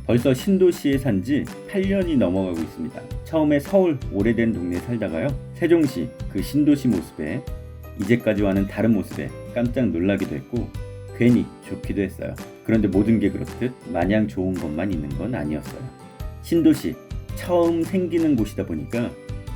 벌써 신도시에 산 지 8년이 넘어가고 있습니다. 처음에 서울 오래된 동네에 살다가요, 세종시 그 신도시 모습에 이제까지와는 다른 모습에 깜짝 놀라기도 했고 괜히 좋기도 했어요. 그런데 모든 게 그렇듯 마냥 좋은 것만 있는 건 아니었어요. 신도시 처음 생기는 곳이다 보니까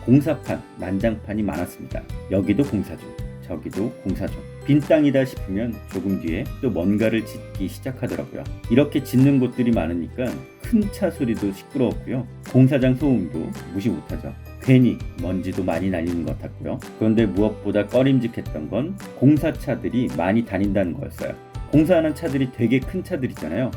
공사판, 난장판이 많았습니다. 여기도 공사 중, 저기도 공사 중. 빈 땅이다 싶으면 조금 뒤에 또 뭔가를 짓기 시작하더라고요. 이렇게 짓는 곳들이 많으니까 큰 차 소리도 시끄러웠고요. 공사장 소음도 무시 못하죠. 괜히 먼지도 많이 날리는 것 같고요. 그런데 무엇보다 꺼림직했던 건 공사차들이 많이 다닌다는 거였어요. 공사하는 차들이 되게 큰 차들이잖아요.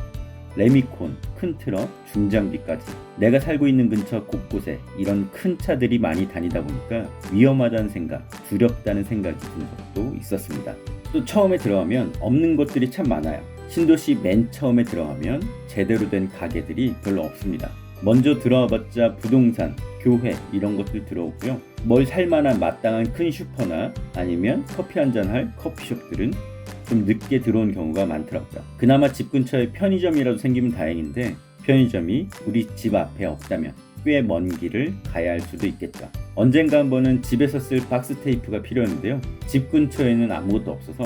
레미콘, 큰 트럭, 중장비까지. 내가 살고 있는 근처 곳곳에 이런 큰 차들이 많이 다니다 보니까 위험하다는 생각, 두렵다는 생각이 든 적도 있었습니다. 또 처음에 들어가면 없는 것들이 참 많아요. 신도시 맨 처음에 들어가면 제대로 된 가게들이 별로 없습니다. 먼저 들어와봤자 부동산, 교회 이런 것들 들어오고요. 뭘 살만한 마땅한 큰 슈퍼나 아니면 커피 한잔 할 커피숍들은 좀 늦게 들어온 경우가 많더라고요. 그나마 집 근처에 편의점이라도 생기면 다행인데 편의점이 우리 집 앞에 없다면 꽤 먼 길을 가야 할 수도 있겠죠. 언젠가 한번은 집에서 쓸 박스 테이프가 필요했는데요. 집 근처에는 아무것도 없어서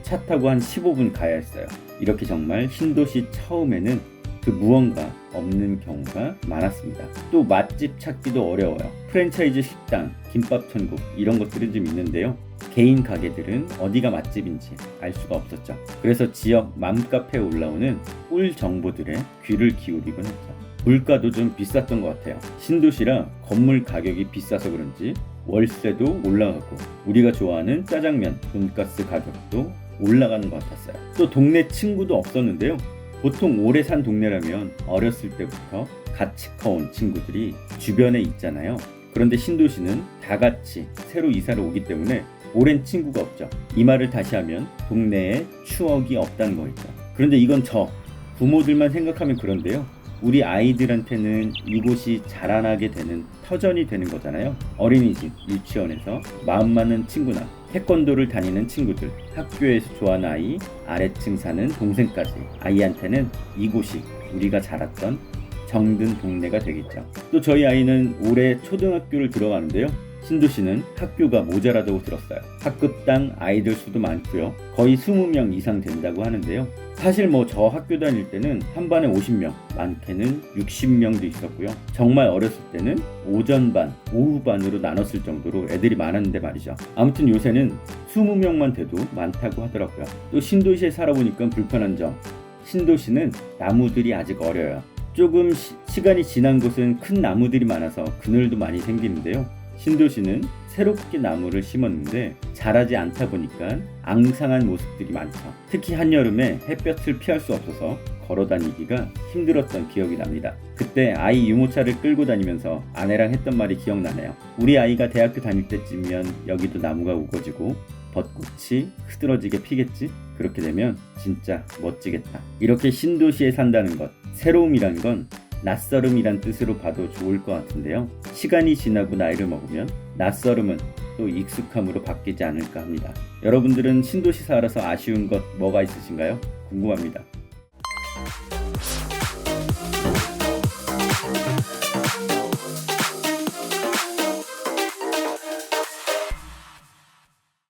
차 타고 한 15분 가야 했어요. 이렇게 정말 신도시 처음에는 그 무언가 없는 경우가 많았습니다. 또 맛집 찾기도 어려워요. 프랜차이즈 식당, 김밥천국 이런 것들은 좀 있는데요. 개인 가게들은 어디가 맛집인지 알 수가 없었죠. 그래서 지역 맘카페에 올라오는 꿀 정보들에 귀를 기울이곤 했죠. 물가도 좀 비쌌던 것 같아요. 신도시라 건물 가격이 비싸서 그런지 월세도 올라가고 우리가 좋아하는 짜장면, 돈가스 가격도 올라가는 것 같았어요. 또 동네 친구도 없었는데요. 보통 오래 산 동네라면 어렸을 때부터 같이 커온 친구들이 주변에 있잖아요. 그런데 신도시는 다 같이 새로 이사를 오기 때문에 오랜 친구가 없죠. 이 말을 다시 하면 동네에 추억이 없다는 거겠죠. 그런데 이건 부모들만 생각하면 그런데요. 우리 아이들한테는 이곳이 자라나게 되는 터전이 되는 거잖아요. 어린이집, 유치원에서 마음 맞는 친구나 태권도를 다니는 친구들, 학교에서 좋아하는 아이, 아래층 사는 동생까지 아이한테는 이곳이 우리가 자랐던 정든 동네가 되겠죠. 또 저희 아이는 올해 초등학교를 들어가는데요. 신도시는 학교가 모자라다고 들었어요. 학급당 아이들 수도 많고요. 거의 20명 이상 된다고 하는데요. 사실 저 학교 다닐 때는 한 반에 50명, 많게는 60명도 있었고요. 정말 어렸을 때는 오전반, 오후반으로 나눴을 정도로 애들이 많았는데 말이죠. 아무튼 요새는 20명만 돼도 많다고 하더라고요. 또 신도시에 살아보니까 불편한 점, 신도시는 나무들이 아직 어려요. 조금 시간이 지난 곳은 큰 나무들이 많아서 그늘도 많이 생기는데요. 신도시는 새롭게 나무를 심었는데 자라지 않다 보니까 앙상한 모습들이 많죠. 특히 한여름에 햇볕을 피할 수 없어서 걸어 다니기가 힘들었던 기억이 납니다. 그때 아이 유모차를 끌고 다니면서 아내랑 했던 말이 기억나네요. 우리 아이가 대학교 다닐 때쯤이면 여기도 나무가 우거지고 벚꽃이 흐드러지게 피겠지? 그렇게 되면 진짜 멋지겠다. 이렇게 신도시에 산다는 것, 새로움이란 건 낯설음이란 뜻으로 봐도 좋을 것 같은데요. 시간이 지나고 나이를 먹으면 낯설음은 또 익숙함으로 바뀌지 않을까 합니다. 여러분들은 신도시 살아서 아쉬운 것 뭐가 있으신가요? 궁금합니다.